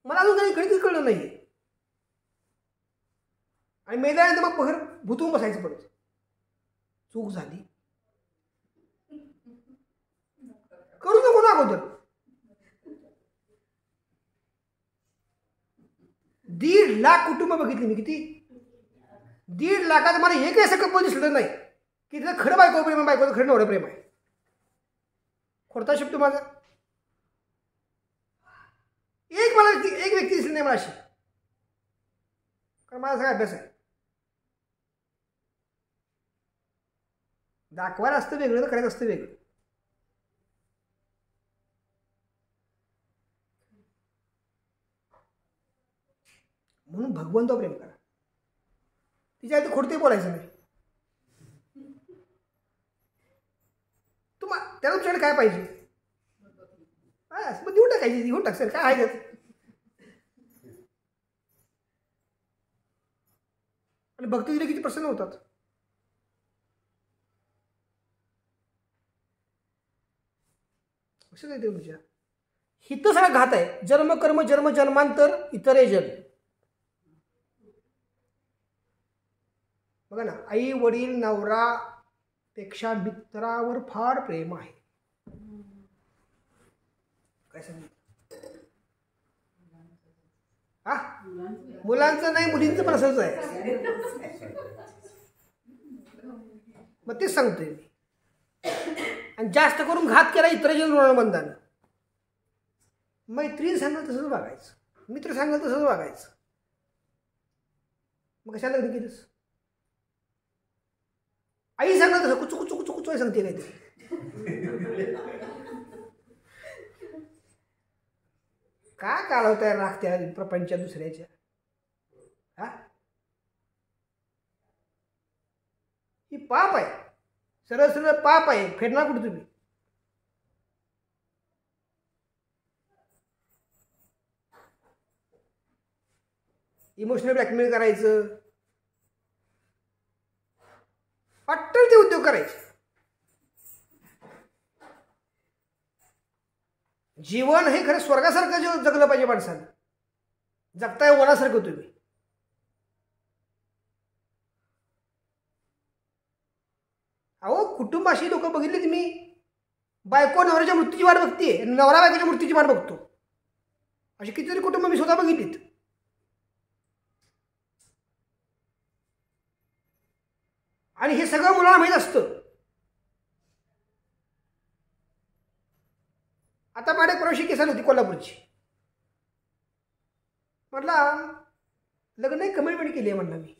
मला अजून काही गणित कळलं नाही. आणि मेल्यानंतर मग बघर भुतून बसायचं पडत. चूक झाली करू नको ना अगोदर. 1.5 लाख कुटुंब बघितली मी. किती? 1.5 लाखात मला एक असं कपल दिसलं नाही की तिथं खरं बायको प्रेम आहे, बायकोचं खरं नवरं प्रेम आहे. खोडता शब्द माझा. एक व्यक्ती दिसली नाही मला अशी, कारण माझा सगळा अभ्यास आहे. दाखवायला असतं वेगळं तर करायचं असतं वेगळं. म्हणून भगवंतावर प्रेम करा. तिच्या आधी खोडते बोलायचं नाही. त्याला तुमच्याकडे काय पाहिजे, मग देऊन टाकायची, देऊन टाक सर, काय आहे त्यात. आणि भक्ती दिली किती प्रसन्न होतात. असं काय ते तुमच्या हित सगळा घात आहे. जन्म कर्म जन्म जन्मांतर इतरे जन. बघा ना, आई वडील नवरा पेक्षा मित्रावर फार प्रेम आहे. काय सांगितलं? हा, मुलांचं नाही, मुलींचं पण असंच आहे. मग तेच सांगतोय मी. आणि जास्त करून घात केला इतरजन ऋणबंधानं. मैत्रीण सांगाल तसंच वागायचं, मित्र सांगाल तसंच वागायचं. मग कशाला लग्न केलंस? आई सांगत तसं कुचू कुचू कुचू कुचू सांगते काहीतरी. का काढवताय राखत्या प्रपंच दुसऱ्याच्या? हा, ही पाप आहे, सरळ सरळ पाप आहे. फेडणार कुठे तुम्ही? इमोशनल ब्लॅकमेल करायचं, वाटतं ते उद्योग करायचे. जीवन हे खरं स्वर्गासारखं जे जगलं पाहिजे माणसानं. जगताय वनासारखं तुम्ही. अहो, कुटुंबाशी लोक बघितली तुम्ही, बायको नवऱ्याच्या मृत्यूची वाट बघते, नवरा बायकोच्या मृत्यूची वाट बघतो. अशी कितीतरी कुटुंब मी स्वतः बघितलीत. आणि हे सगळं मुलांना माहीत असतं. आता माझ्या प्रवेशी केस आली होती कोल्हापूरची. म्हटला लग्न कमिटमेंट केली आहे म्हणला मी.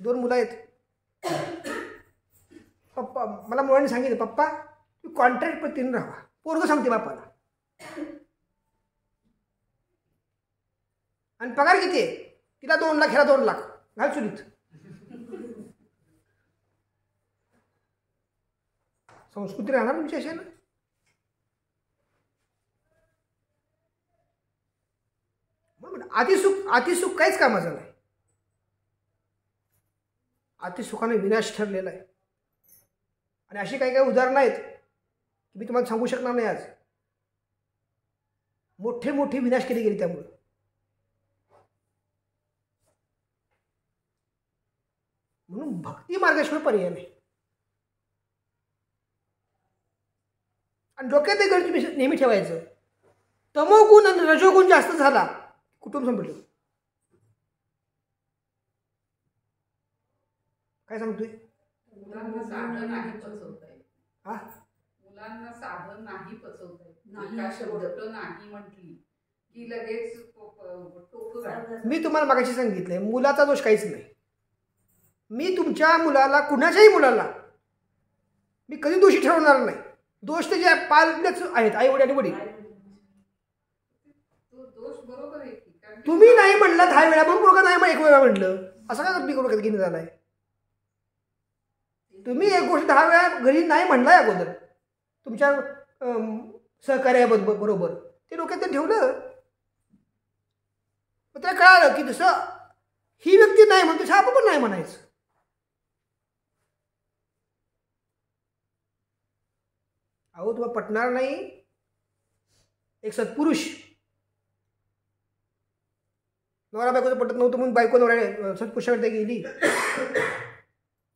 2 मुलं आहेत. पप्पा मला मुलांनी सांगितलं, पप्पा तू कॉन्ट्रॅक्ट पद्धतीने राहा. पोरगं सांगते बापाला. आणि पगार किती आहे? तिला 2 लाख, ह्याला 2 लाख. घाल चुलीत. संस्कृती राहणार तुमची अशा ना. म्हणून अतिसुख काहीच कामाचं नाही. अतिसुखाने विनाश ठरलेला आहे. आणि अशी काही काही उदाहरणं आहेत की मी तुम्हाला सांगू शकणार नाही आज. मोठे मोठे विनाश केले गेले त्यामुळे. म्हणून भक्ती मार्गाशिवाय पर्याय नाही. आणि डोक्यात एक तुम्ही नेहमी ठेवायचं, तमोगुण आणि रजोगुण जास्त झाला कुटुंब संपलं. काय सांगतोय? मुलांना साधं नाही पचवताय. हा, मुलांना साधं नाही पचवताय. एका शब्द नाही म्हटली की लगेच टोक घालतात. मी तुम्हाला मागाशी सांगितलंय, मुलाचा दोष काहीच नाही. मी तुमच्या मुलाला, कुणाच्याही मुलाला मी कधी दोषी ठरवणार नाही. दोष त्याचे पालकच आहेत, आई वडील आणि वडील. तो दोष बरोबर आहे की, कारण तुम्ही नाही म्हणला 10 वेळा, मग मुलगा नाही मग 1 वेळा म्हटलं. असं काय तुम्ही करून घेणे झालाय? तुम्ही एक गोष्ट 10 वेळा घरी नाही म्हणलाय अगोदर तुमच्या सहकार्याबरोबर, ते डोक्यात ठेवलं. मग त्याला कळालं की जसं ही व्यक्ती नाही म्हणतो तसं आपण पण नाही म्हणायचं. अहो, तुम्हाला पटणार नाही, एक सत्पुरुष, नवरा बायकोचं पटत नव्हतं म्हणून बायको नवऱ्या सत्पुरुषाकडे गेली.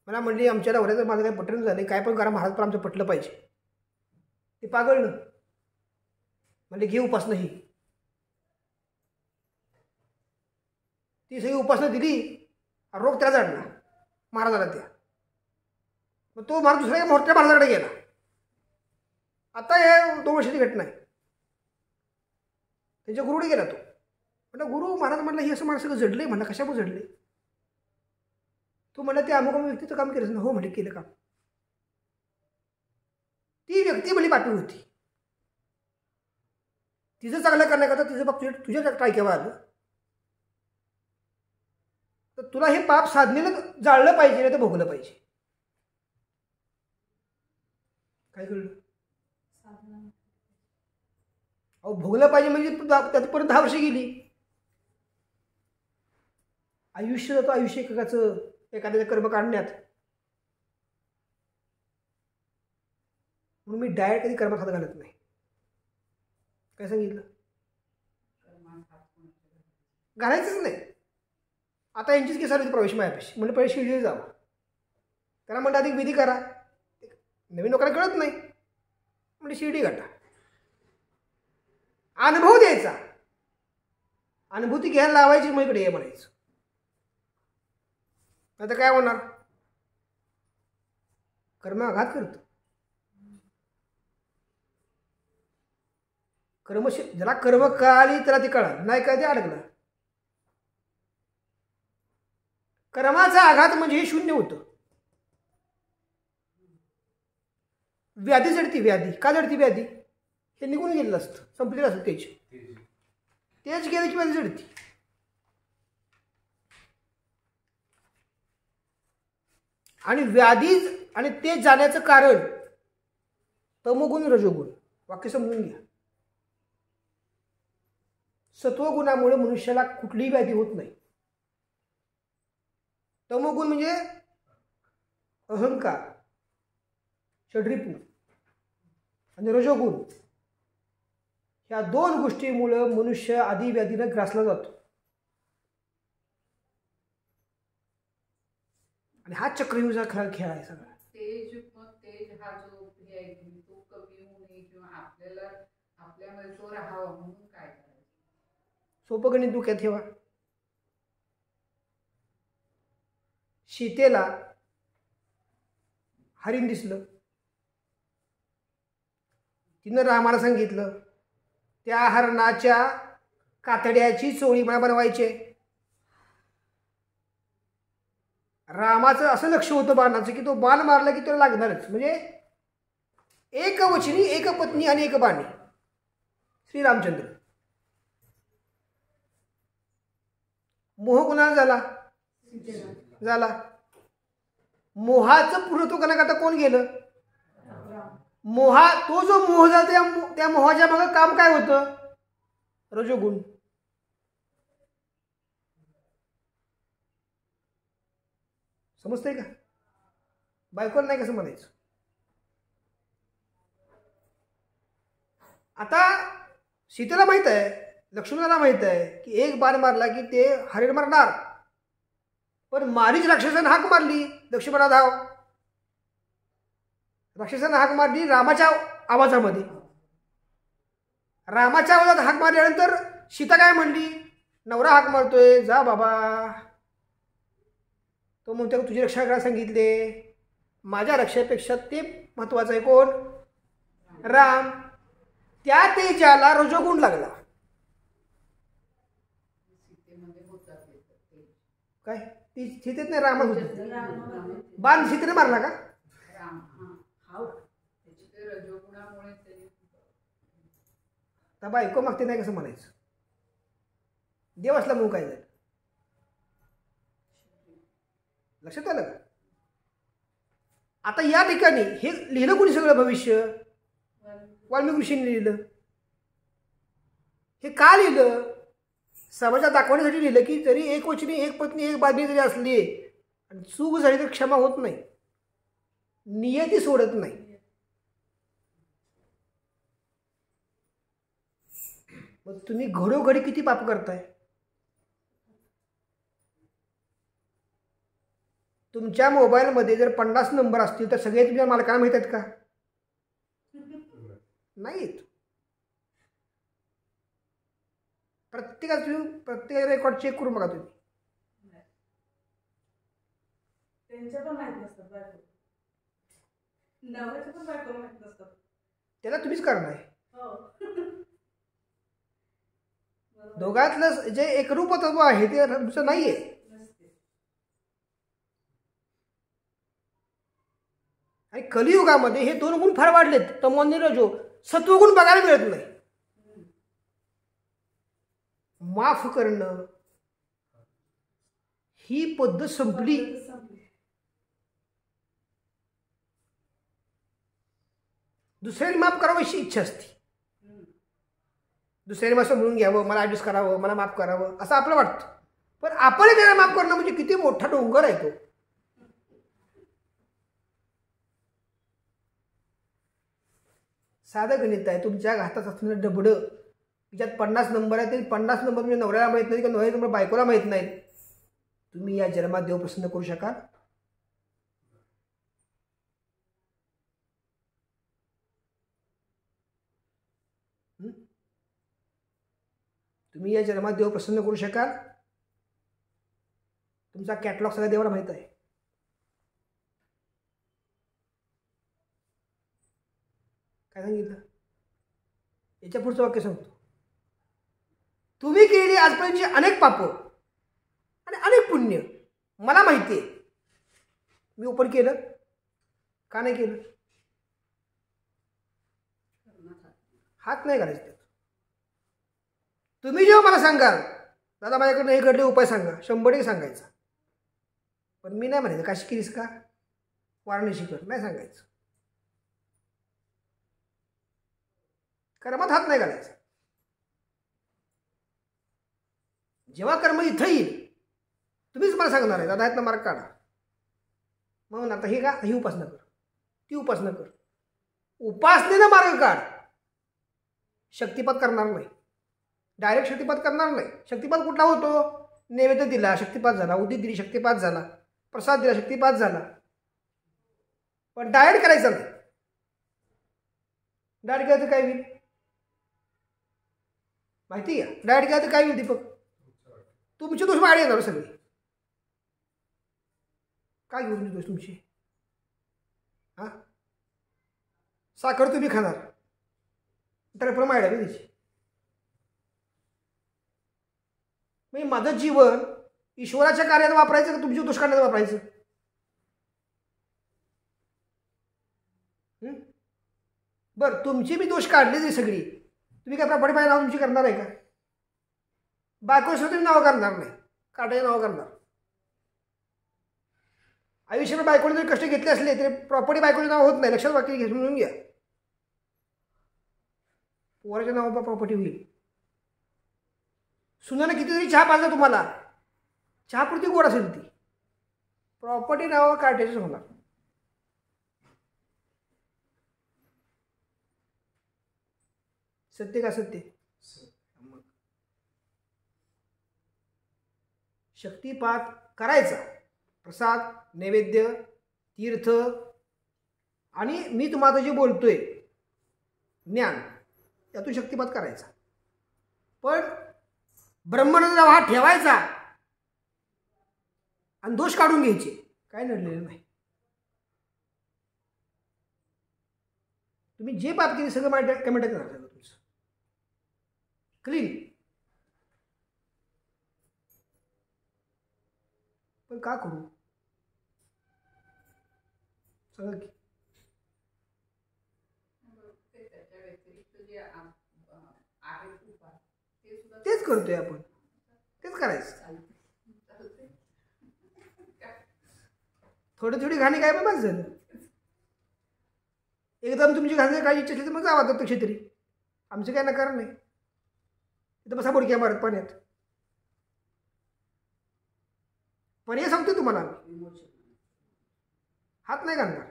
मला म्हणली आमच्या नवऱ्याचं माझं काही पटण झालं, काय पण करा महाराज, पण आमचं पटलं पाहिजे. ते पागळलं. म्हणजे घे उपासना ही. ती सगळी उपासना दिली, रोग त्याला जाडला महाराजाला त्या. मग तो महाराज दुसऱ्या मोठ्या महाराजाकडे गेला. आता हे 2 वर्षाची घटना आहे. त्यांच्या गुरुकडे गेला तो. म्हटलं गुरु महाराज, म्हटलं हे असं माणसं जडले. म्हणलं कशामुळे जडले? तू म्हणलं ते अमुक अमुक व्यक्तीचं काम केलंस ना? हो म्हटलं केलं काम. ती व्यक्ती भली पाठवी होती. तिचं चांगलं करण्याकरता तिचं बाप तुझ्या टाळक्यावर आलं, तर तुला हे पाप साधनेनं जाळलं पाहिजे, नाही तर भोगलं पाहिजे. काय कळलं? अहो भोगलं पाहिजे म्हणजे त्यात परत 10 वर्ष गेली. आयुष्य जातं आयुष्य एखाद्याचं कर्म काढण्यात. म्हणून मी डायरेक्ट कधी कर्मात हात घालत नाही. काय सांगितलं? घालायचंच नाही. आता यांचीच केस आली प्रवेश मायापाशी. म्हणजे पहिले शिर्डीला जावं. त्यांना म्हणलं अधिक विधी करा. नवीन लोकांना कळत नाही. म्हणजे शिर्डी गाठा. अनुभव द्यायचा. अनुभूती घ्यायला लावायची, मग इकडे ये म्हणायचं. आता काय होणार? कर्म आघात करतं. ज्याला कर्म कळाली त्याला ते कळालं, नाही काय ते अडकलं. कर्माचा आघात म्हणजे हे शून्य होतं. व्याधी जडती. व्याधी का जडती? व्याधी हे निघून गेलेलं असतं, संपलेलं असतं. तेच गेलं की व्याधी जडती. आणि व्याधी आणि ते जाण्याचं कारण तमोगुण रजोगुण. वाक्य समजून घ्या. सत्वगुणामुळे मनुष्याला कुठलीही व्याधी होत नाही. तमोगुण म्हणजे अहंकार, षड्रिपू, आणि रजोगुण. ह्या 2 गोष्टीमुळे मनुष्य आधी व्याधीनं ग्रासला जातो. आणि हा चक्रव्यूहचा खरा खेळ आहे सगळा. तेज हा जो हे आहे की तो कमी होऊ नये किंवा आपल्यामध्ये तो राहावा म्हणून काय करायचं? सोपं गणित डोक्यात ठेवा. सीतेला हरिण दिसलं. तिनं रामाला सांगितलं त्या हरणाच्या कातड्याची चोळी मला बनवायची. रामाचं असं लक्ष होतं बाणाचं की तो बाण मारला की तो लागणारच. म्हणजे एक वचनी, एक पत्नी आणि एक बाणी. श्रीरामचंद्र. मोह कुणाला झाला? मोहाचं पूर्णत्व करण्याकरता कोण गेलं? तो जो मोह झाला त्या मोहाच्या मागे काम काय होतं? रजोगुण. समजतंय का? बायकोला नाही कसं म्हणायचं. आता सीतेला माहित आहे, लक्ष्मणाला माहित आहे की एक बाण मारला की ते हरिण मारणार. पण मारीच राक्षसानं हाक मारली, लक्ष्मणा धाव. राक्षसानं हाक मारली रामाच्या आवाजामध्ये. रामाच्या आवाजात हाक मारल्यानंतर सीता काय म्हणली? नवरा हाक मारतोय, जा बाबा. तो म्हणतो तुझी रक्षा करायला सांगितले. माझ्या रक्षेपेक्षा ते महत्वाचं आहे. कोण? राम. त्या तेजाला रजोगुण लागला. काय ती सीतेत नाही रामात होती. बाण सीतेने मारला का? त्या बायको मागते नाही कसं म्हणायचं? देव असला म्हणून काय झालं? लक्षात आलं का? आता या ठिकाणी हे लिहिलं कोणी सगळं? भविष्य वाल्मिकी ऋषींनी लिहिलं. हे का लिहिलं? समाजात दाखवण्यासाठी लिहिलं की जरी एक वचनी, एक पत्नी, एक बाजनी जरी असली आणि चूक झाली तर क्षमा होत नाही, नियती सोडत नाही. मग तुम्ही घडोघडी किती पाप करताय? तुमच्या मोबाईलमध्ये जर 50 नंबर असतील तर सगळे तुमच्या मालकाला माहित आहेत का? नाहीत. प्रत्येक रेकॉर्ड चेक करून बघा तुम्ही. त्यांच्या पण माहित नसतात बायको. नवऱ्याच्या पण बायको माहित नसतात. त्याला तुम्हीच करणार आहे. हो. दोघातलं जे एकरूपत्व आहे ते तुमचं नाहीये. नसते. आणि कलियुगामध्ये हे 2 गुण फार वाढलेत, तमो आणि रजो. सत्वगुण बघायला मिळत नाही. माफ करणं ही पद्धत संपली. संपली. दुसऱ्याने माफ करावं अशी इच्छा असते. दुसऱ्याने मला समजून घ्यावं, मला ॲडजस्ट करावं, मला माफ करावं असं आपलं वाटतं. पण आपण त्याला माफ करणं म्हणजे किती मोठा डोंगर आहे तो. साधं गणित आहे. तुमच्या हातात असलेलं डबडं ज्यात 50 नंबर आहे, ते 50 नंबर म्हणजे नवऱ्याला माहीत नाही, किंवा 90 नंबर बायकोला माहीत नाही. तुम्ही या जन्मात देव प्रसन्न करू शकाल? तुम्ही या जन्मात देव प्रसन्न करू शकाल? तुमचा कॅटलॉग सगळ्या देवाला माहित आहे. काय सांगितलं? याच्या पुढचं वाक्य सांगतो. तुम्ही केलेली आजपर्यंतची अनेक पापं आणि अनेक पुण्य मला माहिती आहे. मी ओपन केलं का नाही केलं? हात नाही घालायचे. तुम्ही जेव्हा मला सांगाल दादा माझ्याकडनं हे घडले उपाय सांगा, 100% सांगायचा. पण मी नाही म्हणायचं काशी केलीस का, वाराणसी कर, नाही सांगायचं. कर्मात हात नाही घालायचा. जेव्हा कर्म इथं येईल तुम्हीच मला सांगणार आहे दादा ह्यातनं मार्ग काढा. मग आता हे का, ही उपासना कर, ती उपासना कर. उपासनेनं मार्ग काढ. शक्तिपात करणार नाही, डायरेक्ट शक्तिपात करणार नाही. शक्तिपात कुठला होतो? नैवेद्य दिला शक्तिपात झाला, उदी दिली शक्तिपात झाला, प्रसाद दिला शक्तिपात झाला. पण डायरेक्ट करायचं नाही. डायरेक्ट केलं तर काय होईल माहिती आहे? डायरेक्ट केलं तर काय होईल दीपक? तुमचे दोष वाढे येणार सगळे. काय घेऊन दोष तुमची? हां, साखर तुम्ही खाणार तर पण मायडा त्याची. म्हणजे माझं जीवन ईश्वराच्या कार्यात वापरायचं का तुमचे दोष काढण्यात वापरायचं? बरं, तुमची मी दोष काढले ते सगळी, तुम्ही काय प्रॉपर्टी पाहिजे नाव तुमची करणार आहे का? बायकोसुद्धा तुम्ही नावं करणार नाही, काटाचे नावं करणार. आयुष्यात बायकोने जर कष्ट घेतले असले तरी प्रॉपर्टी बायकोचे नाव होत नाही. लक्षात वाक्य घे, समजून घ्या. पोराच्या नावावर प्रॉपर्टी होईल. सुनानं कितीतरी चहा पाजला तुम्हाला, चहापुरती गोड असेल ती, प्रॉपर्टी नावावर काटायचं होणार. सत्य का सत्य? शक्तिपात करायचा, प्रसाद नैवेद्य तीर्थ, आणि मी तुम्हाला जे बोलतोय ज्ञान, त्यातून शक्तिपात करायचा. पण ब्रह्मनंदाचा हा ठेवायचा आणि दोष काढून घ्यायचे, काय नडलेलं नाही. तुम्ही जे पाप केले सगळं माझ्या कमेंट करणार सगळं तुमचं क्लीन. पण का करू सगळं की? त्याच्या व्यतिरिक्त जे आहे उपाय ते सुद्धा तेच करतोय आपण, तेच करायचं. थोडी थोडी घाणी काय बस झालं. एकदम तुमची घाणी काही इच्छा असली तर मग जावा दत्तक्षेत्री, आमचं काय नकार नाही. इथं बसा बुडक्या मारत पाण्यात. पर्याय सांगतो तुम्हाला, हात नाही घालणार.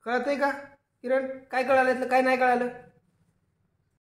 कळतंय का किरण? काय कळालं यातलं, काय नाही कळालं?